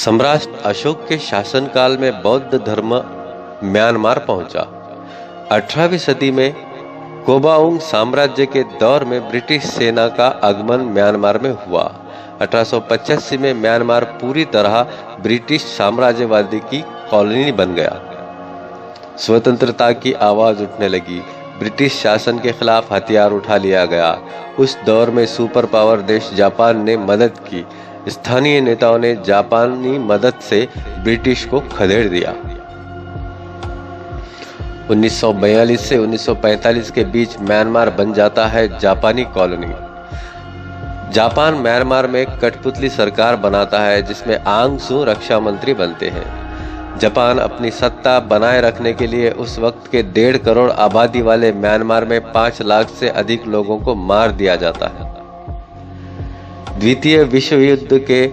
सम्राट अशोक के शासनकाल में बौद्ध धर्म म्यांमार पहुंचा। 18वीं सदी में कोबाउंग साम्राज्य के दौर में ब्रिटिश सेना का आगमन म्यांमार में हुआ। 1885 में म्यांमार पूरी तरह ब्रिटिश साम्राज्यवादी की कॉलोनी बन गया। स्वतंत्रता की आवाज उठने लगी। ब्रिटिश शासन के खिलाफ हथियार उठा लिया गया। उस दौर में सुपर पावर देश जापान ने मदद की। स्थानीय नेताओं ने जापानी मदद से ब्रिटिश को खदेड़ दिया। 1942 से 1945 के बीच म्यांमार बन जाता है जापानी कॉलोनी। जापान म्यांमार में कठपुतली सरकार बनाता है जिसमें आंग सू रक्षा मंत्री बनते हैं। जापान अपनी सत्ता बनाए रखने के लिए उस वक्त के 1.5 करोड़ आबादी वाले म्यांमार में 5 लाख से अधिक लोगों को मार दिया जाता है। द्वितीय विश्व युद्ध के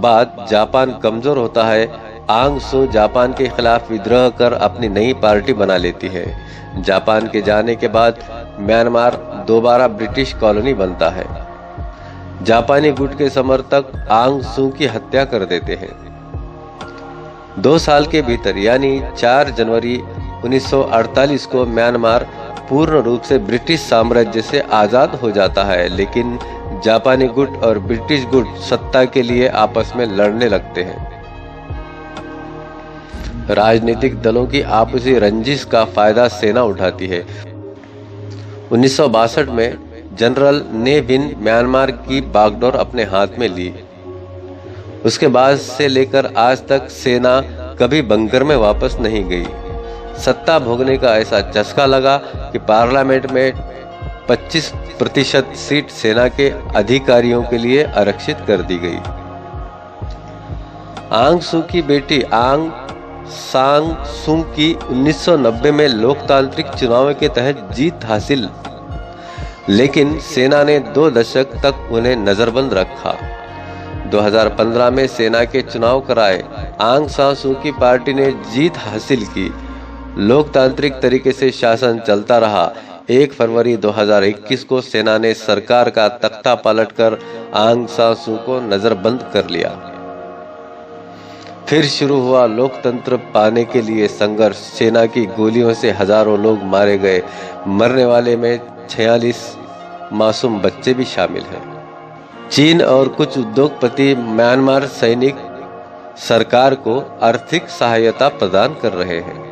बाद जापान कमजोर होता है। आंग सू जापान के खिलाफ विद्रोह कर अपनी नई पार्टी बना लेती है। जापान के जाने के बाद म्यांमार दोबारा ब्रिटिश कॉलोनी बनता है। जापानी गुट के समर्थक आंग सू की हत्या कर देते हैं। 2 साल के भीतर यानी 4 जनवरी 1948 को म्यांमार पूर्ण रूप से ब्रिटिश साम्राज्य से आजाद हो जाता है, लेकिन जापानी गुट और ब्रिटिश गुट सत्ता के लिए आपस में लड़ने लगते हैं। राजनीतिक दलों की आपसी रंजिश का फायदा सेना उठाती है। 1962 में जनरल ने विन म्यांमार की बागडोर अपने हाथ में ली। उसके बाद से लेकर आज तक सेना कभी बंकर में वापस नहीं गई। सत्ता भोगने का ऐसा चस्का लगा कि पार्लियामेंट में 25% सीट सेना के अधिकारियों के लिए आरक्षित कर दी गई। आंग सू की बेटी आंग सान सू की 1990 में लोकतांत्रिक चुनाव के तहत जीत हासिल, लेकिन सेना ने 2 दशक तक उन्हें नजरबंद रखा। 2015 में सेना के चुनाव कराए। आंग सान सू की पार्टी ने जीत हासिल की। लोकतांत्रिक तरीके से शासन चलता रहा। 1 फरवरी 2021 को सेना ने सरकार का तख्ता पलटकर आंग सान सू को नजरबंद कर लिया। फिर शुरू हुआ लोकतंत्र पाने के लिए संघर्ष। सेना की गोलियों से हजारों लोग मारे गए। मरने वाले में 46 मासूम बच्चे भी शामिल हैं। चीन और कुछ उद्योगपति म्यांमार सैनिक सरकार को आर्थिक सहायता प्रदान कर रहे हैं।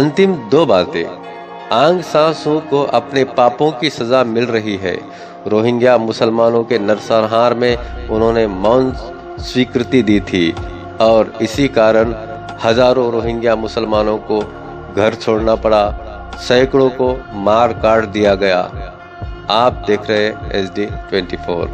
अंतिम 2 बातें। आंग सान सू को अपने पापों की सजा मिल रही है। रोहिंग्या मुसलमानों के नरसंहार में उन्होंने मौन स्वीकृति दी थी और इसी कारण हजारों रोहिंग्या मुसलमानों को घर छोड़ना पड़ा। सैकड़ों को मार काट दिया गया। आप देख रहे हैं SD24।